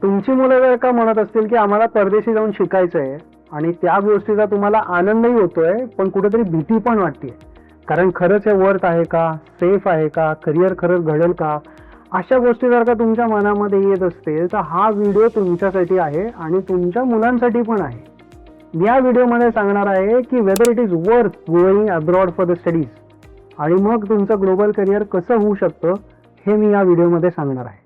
तुमची मुलं जर का म्हणत असतील की आम्हाला परदेशी जाऊन शिकायचं आहे आणि त्या गोष्टीचा तुम्हाला आनंदही होतोय पण कुठेतरी भीती पण वाटते, कारण खरंच हे वर्थ आहे का, सेफ आहे का, करिअर खरंच घडेल का, अशा गोष्टी जर का तुमच्या मनामध्ये येत असतील तर हा व्हिडिओ तुमच्यासाठी आहे आणि तुमच्या मुलांसाठी पण आहे. या व्हिडिओमध्ये सांगणार आहे की whether it is worth going abroad for the studies आणि मग तुमचं ग्लोबल करिअर कसं होऊ शकतं हे मी या व्हिडिओमध्ये सांगणार आहे.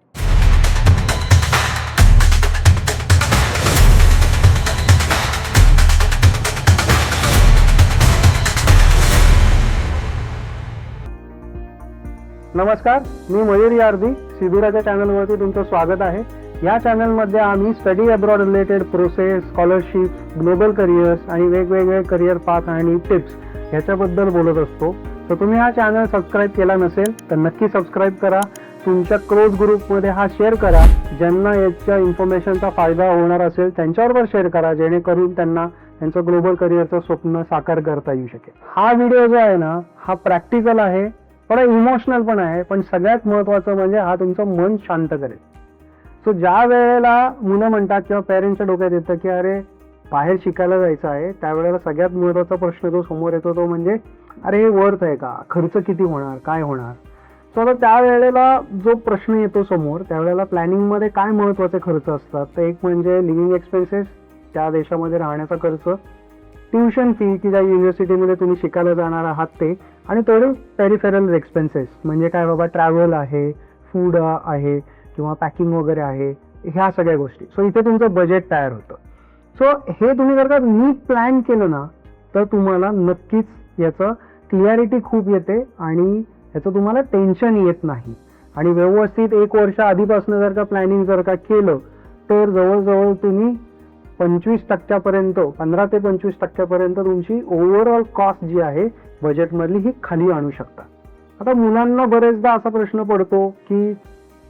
नमस्कार, मी मयूर यार्दी, सिधुराच्या चॅनलवरती तुमचं स्वागत आहे. या चॅनलमध्ये आम्ही study abroad related process, scholarships, global careers आणि वेगवेगळे करिअर पाथ आणि टिप्स ह्याच्याबद्दल बोलत असतो. तर तुम्ही हा चॅनल सबस्क्राईब केला नसेल तर नक्की सबस्क्राईब करा. तुमच्या क्लोज ग्रुपमध्ये हा शेअर करा. ज्यांना याच्या इन्फॉर्मेशनचा फायदा होणार असेल त्यांच्याबरोबर शेअर करा, जेणेकरून त्यांना त्यांचं ग्लोबल करिअरचं स्वप्न साकार करता येऊ शकेल. हा व्हिडिओ जो आहे ना, हा प्रॅक्टिकल आहे, थोडा इमोशनल पण आहे, पण सगळ्यात महत्त्वाचं म्हणजे हा तुमचं मन शांत करेल. सो ज्या वेळेला मुलं म्हणतात किंवा पेरेंट्सच्या डोक्यात येतं की अरे बाहेर शिकायला जायचं आहे, त्यावेळेला सगळ्यात महत्त्वाचा प्रश्न जो समोर येतो तो म्हणजे अरे हे वर्थ आहे का, खर्च किती होणार, काय होणार. सो आता त्यावेळेला जो प्रश्न येतो समोर, त्यावेळेला प्लॅनिंगमध्ये काय महत्त्वाचे खर्च असतात, तर एक म्हणजे लिव्हिंग एक्सपेन्सेस, त्या देशामध्ये राहण्याचा खर्च, ट्युशन फी की ज्या युनिव्हर्सिटीमध्ये तुम्ही शिकायला जाणार आहात ते, आणि थोडे पेरिफेरल एक्सपेन्सेस म्हणजे काय बाबा ट्रॅव्हल आहे, फूड आहे किंवा पॅकिंग वगैरे आहे, ह्या सगळ्या गोष्टी. सो इथे तुमचं बजेट तयार होतं. सो हे तुम्ही जर का नीट प्लॅन केलं ना तर तुम्हाला नक्कीच याचं क्लिअरिटी खूप येते आणि याचं तुम्हाला टेन्शन येत नाही. आणि व्यवस्थित 1 वर्ष आधीपासून जर का प्लॅनिंग जर का केलं तर जवळजवळ तुम्ही 25% 15 ते 25% तुमची ओव्हरऑल कॉस्ट जी आहे बजेटमधली ही खाली आणू शकता. आता मुलांना बरेचदा असा प्रश्न पडतो की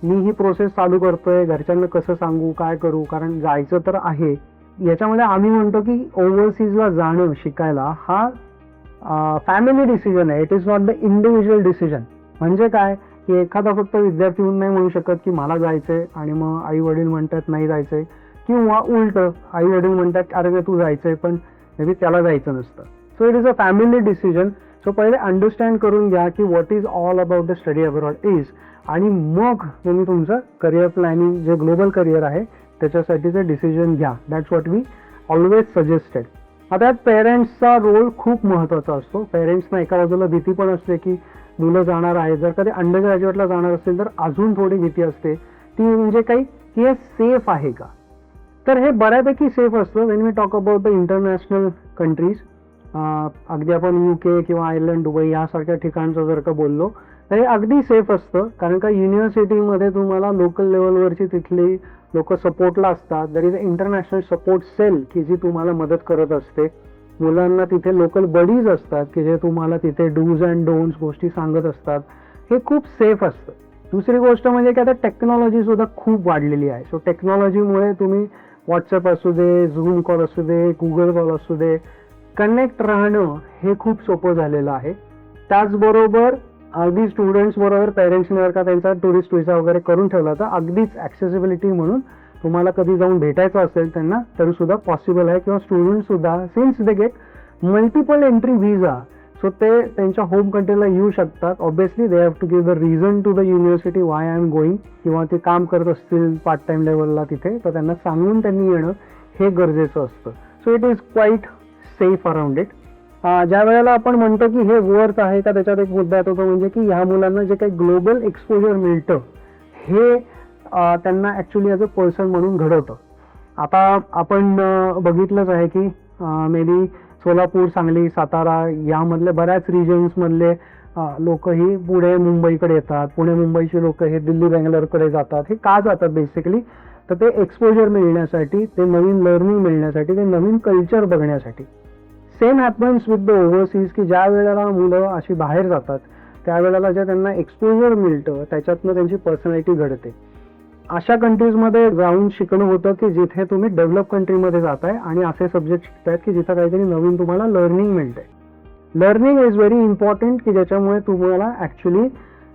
मी ही प्रोसेस चालू करतोय, घरच्यांना कसं सांगू, काय करू, कारण जायचं तर आहे. याच्यामध्ये आम्ही म्हणतो की ओव्हरसीजला जाणं शिकायला हा फॅमिली डिसिजन आहे. It is not the individual decision. म्हणजे काय की एखादा फक्त विद्यार्थी होऊन नाही म्हणू शकत की मला जायचंय आणि मग आई वडील म्हणतात नाही जायचंय, किंवा उलट आई वडील म्हणतात अरे तू जायचंय पण मे बी त्याला जायचं नसतं. So it is a family decision. So पहिले अंडरस्टँड करून घ्या की what is all about the study abroad is, आणि मग तुम्ही तुमचं करिअर प्लॅनिंग जे ग्लोबल करिअर आहे त्याच्यासाठीचं डिसिजन घ्या. That's what we always suggested. आता यात पेरेंट्सचा रोल खूप महत्त्वाचा असतो. पेरेंट्सना एका बाजूला भीती पण असते की मुलं जाणार आहे, जर का ते अंडर ग्रॅज्युएटला जाणार असेल तर अजून थोडी भीती असते ती म्हणजे काही की हे सेफ आहे का. तर हे बऱ्यापैकी सेफ असतं. When we talk about the international countries, अगदी आपण UK किंवा आयर्लंड, दुबई यासारख्या ठिकाणचं जर का बोललो तर हे अगदी सेफ असतं, कारण का युनिव्हर्सिटीमध्ये तुम्हाला लोकल लेवलवरची तिथली लोक सपोर्टला असतात. There is a international support cell की जी तुम्हाला मदत करत असते. मुलांना तिथे लोकल बडीज असतात की जे तुम्हाला तिथे डूज अँड डोंट्स गोष्टी सांगत असतात. हे खूप सेफ असतं. दुसरी गोष्ट म्हणजे की आता टेक्नॉलॉजी सुद्धा खूप वाढलेली आहे. सो टेक्नॉलॉजीमुळे तुम्ही व्हॉट्सअप असू दे, झूम कॉल असू दे, गुगल कॉल असू दे, कनेक्ट राहणं हे खूप सोपं झालेलं आहे. त्याचबरोबर अगदी स्टुडंट्स बरोबर पेरेंट्सने जर का त्यांचा टुरिस्ट व्हिसा वगैरे करून ठेवला तर अगदीच ॲक्सेसिबिलिटी म्हणून तुम्हाला कधी जाऊन भेटायचं असेल त्यांना तरी सुद्धा पॉसिबल आहे. किंवा स्टुडंटसुद्धा since they get multiple entry visa, so ते त्यांच्या होम कंट्रीला येऊ शकतात. Obviously they have to give the reason to the university why I am going, किंवा ते काम करत असतील पार्ट टाईम लेवलला तिथे तर त्यांना सांगून त्यांनी येणं हे गरजेचं असतं. So it is quite safe around it. ज्या वेळेला आपण म्हणतो की हे वर्थ आहे का, त्याच्यात एक मुद्दा येतो तो म्हणजे की ह्या मुलांना जे काही ग्लोबल एक्सपोजर मिळतं हे त्यांना ॲक्च्युली ॲज अ पर्सन म्हणून घडवतं. आता आपण बघितलंच आहे की मे बी सोलापूर, सांगली, सातारा यामधले बऱ्याच रिजन्समधले लोक ही पुणे मुंबईकडे येतात. पुणे मुंबईची लोक हे दिल्ली बेंगलोरकडे जातात. हे का जातात बेसिकली, तर ते एक्सपोजर मिळण्यासाठी, ते नवीन लर्निंग मिळण्यासाठी, ते नवीन कल्चर बघण्यासाठी. Same happens with the overseas की ज्या वेळेला मुलं अशी बाहेर जातात त्यावेळेला जे त्यांना एक्सपोजर मिळतं त्याच्यातनं त्यांची पर्सनॅलिटी घडते. अशा कंट्रीजमध्ये जाऊन शिकणं होतं की जिथे तुम्ही डेव्हलप कंट्रीमध्ये जाताय आणि असे सब्जेक्ट शिकतायत की जिथं काहीतरी नवीन तुम्हाला लर्निंग मिळतंय. लर्निंग इज व्हेरी इम्पॉर्टंट की ज्याच्यामुळे तुम्हाला ॲक्च्युली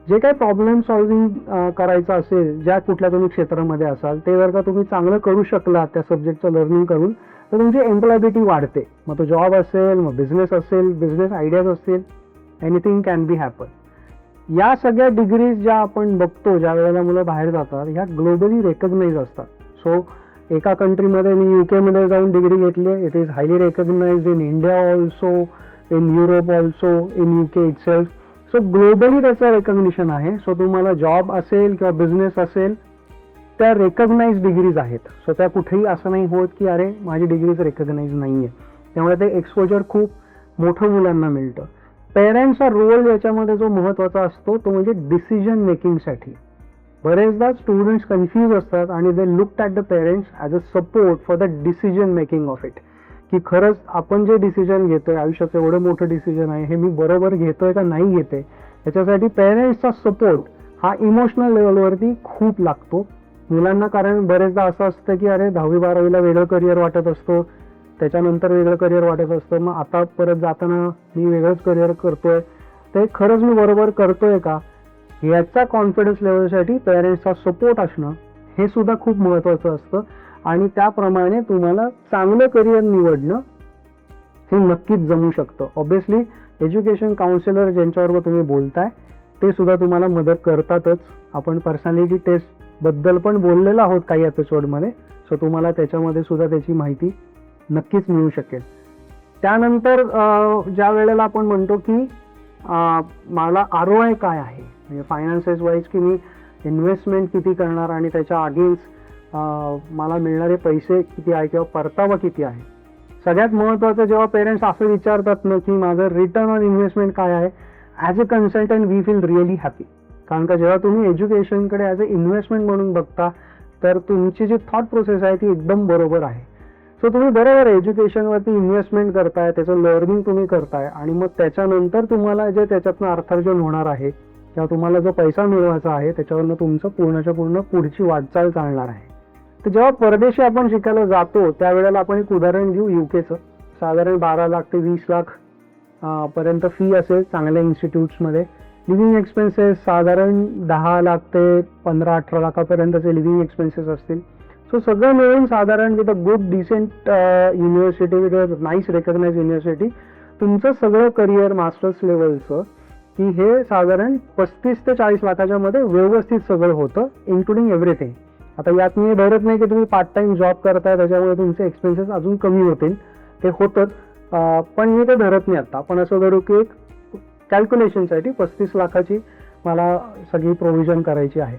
जे काही प्रॉब्लेम सॉल्व्हिंग करायचं असेल, ज्या कुठल्या तुम्ही क्षेत्रामध्ये असाल, ते जर का तुम्ही चांगलं करू शकला त्या सब्जेक्टचं लर्निंग करून, तर तुमची एम्प्लॉयबिलिटी वाढते. मग तो जॉब असेल, मग बिझनेस असेल, बिझनेस आयडियाज असतील, एनिथिंग कॅन बी हॅपन. या सगळ्या डिग्रीज ज्या आपण बघतो ज्या वेळेला मुलं बाहेर जातात, ह्या ग्लोबली रेकग्नाइज असतात. सो एका कंट्रीमध्ये मी UK मध्ये जाऊन डिग्री घेतली, it is highly recognised in India also, in Europe also, in UK itself. So globally त्याचं रेकग्निशन आहे. सो तुम्हाला जॉब असेल किंवा बिझनेस असेल, त्या रेकग्नाइज डिग्रीज आहेत. सो त्या कुठेही असं नाही होत की अरे माझी डिग्रीज रेकग्नाइज नाही आहे. त्यामुळे ते एक्सपोजर खूप मोठं मुलांना मिळतं. पेरेंट्सचा रोल याच्यामध्ये जो महत्त्वाचा असतो तो म्हणजे डिसिजन मेकिंगसाठी. बरेचदा स्टुडंट्स कन्फ्यूज असतात आणि they look at the parents as a support for the decision making of it, की खरंच आपण जे डिसिजन घेतोय, आयुष्याचं एवढं मोठं डिसिजन आहे, हे मी बरोबर घेतोय का नाही घेते, याच्यासाठी पेरेंट्सचा सपोर्ट हा इमोशनल लेवलवरती खूप लागतो मुलांना. कारण बरेचदा असं असतं की अरे 10वी-12वीला वेगळं करिअर वाटत असतो, त्याच्यानंतर वेगळं करिअर वाटत असतं, मग आता परत जाताना मी वेगळंच करिअर करतोय, ते खरंच मी बरोबर करतोय का, याचा कॉन्फिडन्स लेवलसाठी पेरेंट्सचा सपोर्ट असणं हे सुद्धा खूप महत्त्वाचं असतं. आणि त्याप्रमाणे तुम्हाला चांगलं करिअर निवडणं हे नक्कीच जमू शकतं. ऑब्व्हियसली एज्युकेशन काउन्सिलर ज्यांच्याबरोबर तुम्ही बोलताय ते सुद्धा तुम्हाला मदत करतातच. आपण पर्सनॅलिटी टेस्ट बद्दल पण बोललेलो आहोत काही एपिसोडमध्ये, सो तुम्हाला त्याच्यामध्ये सुद्धा त्याची माहिती नक्कीच मिळू शकेल. त्यानंतर ज्या वेळेला आपण म्हणतो की मला ROI काय आहे, म्हणजे फायनान्सेस वाईज की मी इन्व्हेस्टमेंट किती करणार आणि त्याच्या अगेन्स्ट मला मिळणारे पैसे किती आहे किंवा परतावा किती आहे. सगळ्यात महत्त्वाचं जेव्हा पेरेंट्स असं विचारतात ना की माझं रिटर्न ऑन इन्व्हेस्टमेंट काय आहे, as a consultant we feel really happy. कारण का जेव्हा तुम्ही एज्युकेशनकडे ॲज अ इन्व्हेस्टमेंट म्हणून बघता तर तुमची जी थॉट प्रोसेस आहे ती एकदम बरोबर आहे. सो तुम्ही बरोबर एज्युकेशनवरती इन्व्हेस्टमेंट करताय, त्याचं लर्निंग तुम्ही करताय आणि मग त्याच्यानंतर तुम्हाला जे त्याच्यातनं अर्थार्जन होणार आहे किंवा तुम्हाला जो पैसा मिळवायचा आहे त्याच्यावरनं तुमचं पूर्णच्या पूर्ण पुढची वाटचाल चालणार आहे. तर जेव्हा परदेशी आपण शिकायला जातो त्यावेळेला आपण एक उदाहरण घेऊ UKचं. साधारण 12 लाख ते 20 लाख पर्यंत फी असेल चांगल्या इन्स्टिट्यूट्समध्ये. लिव्हिंग एक्सपेन्सेस साधारण 10 लाख ते 15-18 लाखापर्यंतचे लिव्हिंग एक्सपेन्सेस असतील. सो सगळं मिळून साधारण with a good decent university, with a nice recognise university, तुमचं सगळं करिअर मास्टर्स लेवलचं की हे साधारण 35 ते 40 लाखाच्या मध्ये व्यवस्थित सगळं होतं, इन्क्लुडिंग एव्हरीथिंग. आता यात मी धरत नाही की तुम्ही पार्ट टाइम जॉब करताय त्याच्यामुळे तुमचे एक्सपेन्सेस अजून कमी होतील, ते होतंच, पण मी ते धरत नाही आता. आपण असं धरू की एक कॅल्क्युलेशनसाठी 35 लाखाची मला सगळी प्रोव्हिजन करायची आहे.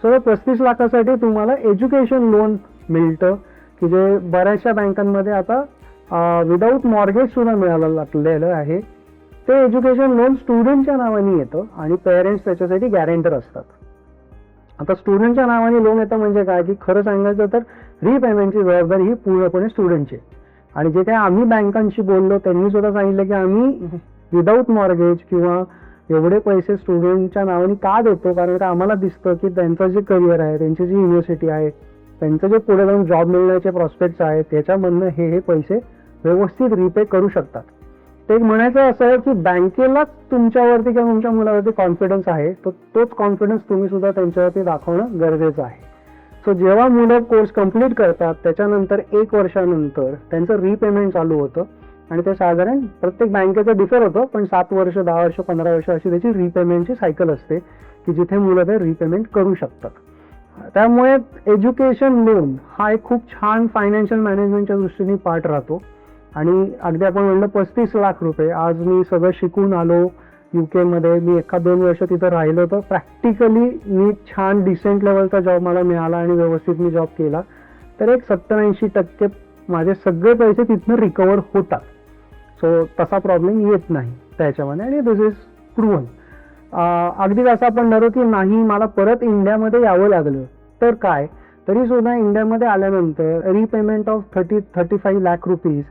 सो 35 लाखासाठी तुम्हाला एज्युकेशन लोन मिळतं की जे बऱ्याचशा बँकांमध्ये आता विदाऊट मॉर्गेज सुद्धा मिळायला लागलेलं आहे. ते एज्युकेशन लोन स्टुडंटच्या नावाने येतं आणि पेरेंट्स त्याच्यासाठी गॅरेंटर असतात. आता स्टुडंटच्या नावाने लोन येतं म्हणजे काय की खरं सांगायचं तर रिपेमेंटची जबाबदारी ही पूर्णपणे स्टुडंटची. आणि जे काही आम्ही बँकांशी बोललो त्यांनी सुद्धा सांगितलं की आम्ही विदाऊट मॉर्गेज किंवा एवढे पैसे स्टुडंटच्या नावाने का देतो, कारण का आम्हाला दिसतं की त्यांचं जे करिअर आहे, त्यांची जी युनिव्हर्सिटी आहे, त्यांचं जे पुढे जाऊन जॉब मिळण्याचे प्रॉस्पेक्ट्स आहेत त्याच्यामधनं हे पैसे व्यवस्थित रिपे करू शकतात. ते म्हणायचं असं आहे की बँकेलाच तुमच्यावरती किंवा तुमच्या मुलावरती कॉन्फिडन्स आहे, तर तोच कॉन्फिडन्स तुम्ही सुद्धा त्यांच्यावरती दाखवणं गरजेचं आहे. सो जेव्हा मुलं कोर्स कम्प्लीट करतात त्याच्यानंतर 1 वर्षानंतर त्यांचं रिपेमेंट चालू होतं आणि ते साधारण प्रत्येक बँकेचं डिफर होतं, पण 7 वर्ष, 10 वर्ष, 15 वर्ष अशी त्याची रिपेमेंटची सायकल असते की जिथे मुलं ते रिपेमेंट करू शकतात. त्यामुळे एज्युकेशन लोन हा एक खूप छान फायनान्शियल मॅनेजमेंटच्या दृष्टीने पार्ट राहतो. आणि अगदी आपण म्हणलं 35 लाख रुपये, आज मी सगळं शिकून आलो UK मध्ये, मी 1-2 वर्ष तिथं राहिलो, तर प्रॅक्टिकली मी छान डिसेंट लेवलचा जॉब मला मिळाला आणि व्यवस्थित मी जॉब केला, तर एक 70-80% माझे सगळे पैसे तिथनं रिकवर होतात. सो तसा प्रॉब्लेम येत नाही त्याच्यामध्ये आणि दिस इज प्रूव्हन. अगदी असं आपण ठरवू की नाही मला परत इंडियामध्ये यावं लागलं तर काय, तरी सुद्धा इंडियामध्ये आल्यानंतर रिपेमेंट ऑफ 30-35 लाख रुपीज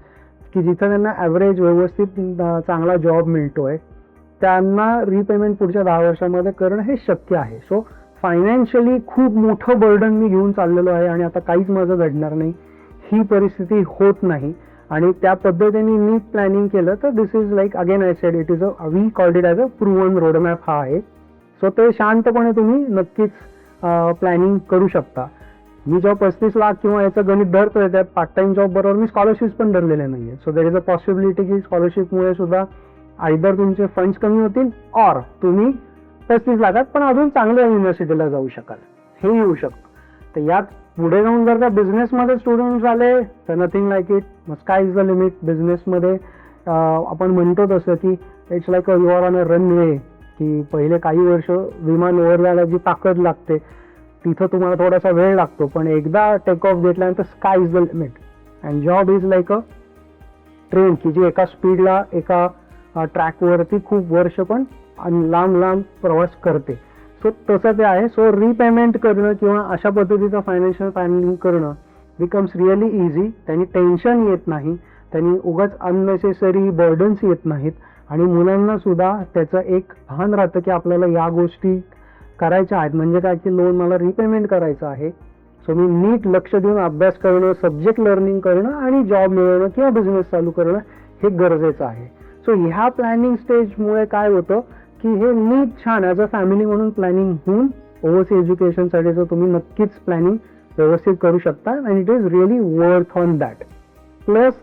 की जिथं त्यांना ॲव्हरेज व्यवस्थित चांगला जॉब मिळतोय त्यांना रिपेमेंट पुढच्या 10 वर्षामध्ये करणं हे शक्य आहे. सो फायनान्शियली खूप मोठं बर्डन मी घेऊन चाललेलो आहे आणि आता काहीच माझं घडणार नाही, ही परिस्थिती होत नाही. आणि त्या पद्धतीने मी प्लॅनिंग केलं तर this is like again I said it is we called it as a proven roadmap हा आहे. सो ते शांतपणे तुम्ही नक्कीच प्लॅनिंग करू शकता. मी जेव्हा 35 लाख किंवा याचं गणित धरतोय त्यात पार्ट टाइम जॉब बरोबर मी स्कॉलरशिप्स पण धरलेले नाही आहेत. So there is a possibility की स्कॉलरशिपमुळे सुद्धा आयदर तुमचे फंड्स कमी होतील ऑर तुम्ही 35 लाखात पण अजून चांगल्या युनिव्हर्सिटीला जाऊ शकाल, हे येऊ शकतं. तर यात पुढे जाऊन जर का बिझनेसमध्ये स्टुडंट झाले तर nothing like it, sky is the limit. बिझनेसमध्ये आपण म्हणतो तसं की it's like you are on a runway, की पहिले काही वर्ष विमान वर जायला ताकद लागते तिथं तुम्हाला थोडासा वेळ लागतो, पण एकदा टेक ऑफ घेतल्यानंतर sky is the limit. And job is like a train की जी एका स्पीडला एका ट्रॅकवरती खूप वर्ष पण लांब लांब प्रवास करते. सो तसं ते आहे. सो रिपेमेंट करणं किंवा अशा पद्धतीचं फायनान्शियल प्लॅनिंग करणं बिकम्स रिअली इझी. त्यांनी टेन्शन येत नाही, त्यांनी उगाच अननेसेसरी बर्डन्स येत नाहीत आणि मुलांना सुद्धा त्याचं एक भान राहतं की आपल्याला या गोष्टी करायच्या आहेत. म्हणजे काय की लोन मला रिपेमेंट करायचं आहे, सो मी नीट लक्ष देऊन अभ्यास करणं, सब्जेक्ट लर्निंग करणं आणि जॉब मिळवणं किंवा बिझनेस चालू करणं हे गरजेचं आहे. सो ह्या प्लॅनिंग स्टेजमुळे काय होतं की हे नीट छान ॲज अ फॅमिली म्हणून प्लॅनिंग होऊन ओव्हरसीज एज्युकेशनसाठीचं तुम्ही नक्कीच प्लॅनिंग व्यवस्थित करू शकता and it is really worth on that. Plus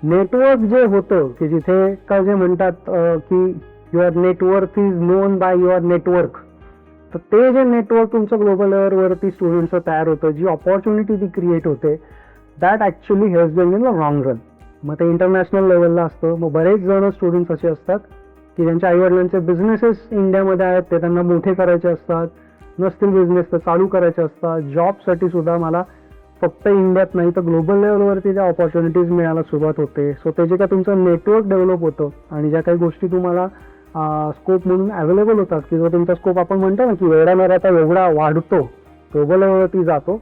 network जे होतं की जिथे का जे म्हणतात की your network is known by your network, तर ते जे नेटवर्क तुमचं ग्लोबल लेवलवरती स्टुडंट्सचं तयार होतं, जी ऑपॉर्च्युनिटी ती क्रिएट होते, that actually helps them in the wrong run. मग ते इंटरनॅशनल लेवलला असतं. मग बरेच जण स्टुडंट्स असे असतात की ज्यांच्या आईवडिलांचे बिझनेसेस इंडियामध्ये आहेत, ते त्यांना मोठे करायचे असतात, नसतील बिझनेस तर चालू करायचे असतात. जॉबसाठी सुद्धा मला फक्त इंडियात नाही तर ग्लोबल लेवलवरती त्या ऑपॉर्च्युनिटीज मिळायला सुरुवात होते. सो ते जे काय तुमचं नेटवर्क डेव्हलप होतं आणि ज्या काही गोष्टी तुम्हाला स्कोप म्हणून अवेलेबल होतात की जो तुमचा स्कोप आपण म्हणतो ना की वेळानराचा एवढा वाढतो, ग्लोबल लेवलवरती जातो,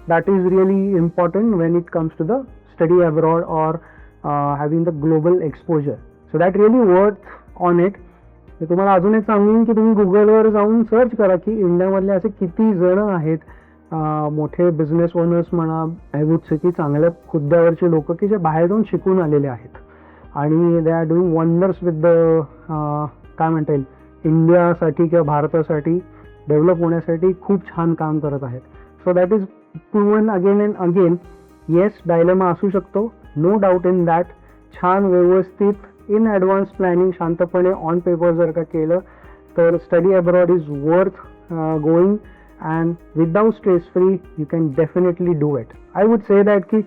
that is really important when it comes to the study abroad or having the global exposure. So that really worth on it. मी तुम्हाला अजून एक सांगेन की तुम्ही गुगलवर जाऊन सर्च करा की इंडियामधले असे किती जण आहेत मोठे बिझनेस ओनर्स म्हणा, आय वुड से की चांगल्या हुद्द्यावरचे लोक की जे बाहेर जाऊन शिकून आलेले आहेत आणि they are doing wonders with the काय म्हणता येईल इंडियासाठी किंवा भारतासाठी डेव्हलप होण्यासाठी खूप छान काम करत आहेत. So that is proven again and again. Yes, dilemma असू शकतो, नो डाऊट इन दॅट. छान व्यवस्थित इन ॲडव्हान्स प्लॅनिंग शांतपणे ऑन पेपर जर का केलं तर study abroad is worth going and without stress free you can definitely do it. I would say that की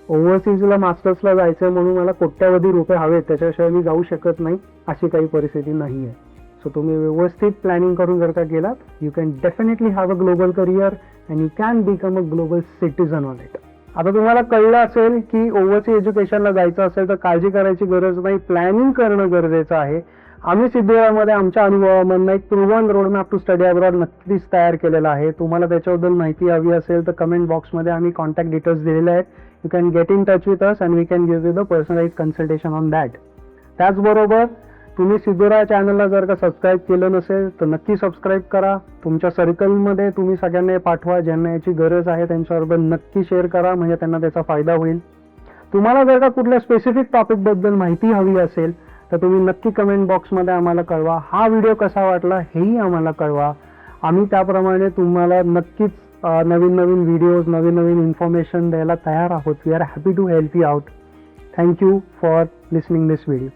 ओव्हरसीजला मास्टर्सला जायचं म्हणून मला कोट्यावधी रुपये हवेत त्याच्याशिवाय मी जाऊ शकत नाही अशी काही परिस्थिती नाही आहे. सो तुम्ही व्यवस्थित प्लॅनिंग करून जर का गेलात you can definitely have a global career and you can become a global citizen on it. आता तुम्हाला कळलं असेल की ओव्हरसीज एज्युकेशनला जायचं असेल तर काळजी करायची गरज नाही, प्लॅनिंग करणं गरजेचं आहे. आम्ही सिद्धेवामध्ये आमच्या अनुभवामधनं एक proven roadmap to study abroad नक्कीच तयार केलेला आहे. तुम्हाला त्याच्याबद्दल माहिती हवी असेल तर कमेंट बॉक्समध्ये आम्ही कॉन्टॅक्ट डिटेल्स दिलेले आहेत. You can get in touch with us and we can give you the personalise consultation on that. त्याचबरोबर तुम्ही सिद्धोरा चॅनलला जर का सबस्क्राईब केलं नसेल तर नक्की सबस्क्राईब करा. तुमच्या सर्कलमध्ये तुम्ही सगळ्यांना पाठवा, ज्यांना याची गरज आहे त्यांच्याबरोबर नक्की शेअर करा, म्हणजे त्यांना त्याचा फायदा होईल. तुम्हाला जर का कुठल्या स्पेसिफिक टॉपिकबद्दल माहिती हवी असेल तर तुम्ही नक्की कमेंट बॉक्समध्ये आम्हाला कळवा. हा व्हिडिओ कसा वाटला हेही आम्हाला कळवा. आम्ही त्याप्रमाणे तुम्हाला नक्कीच नवीन नवीन व्हिडिओज, नवीन नवीन इन्फॉर्मेशन द्यायला तयार आहोत. We are happy to help you out. Thank you for listening this video.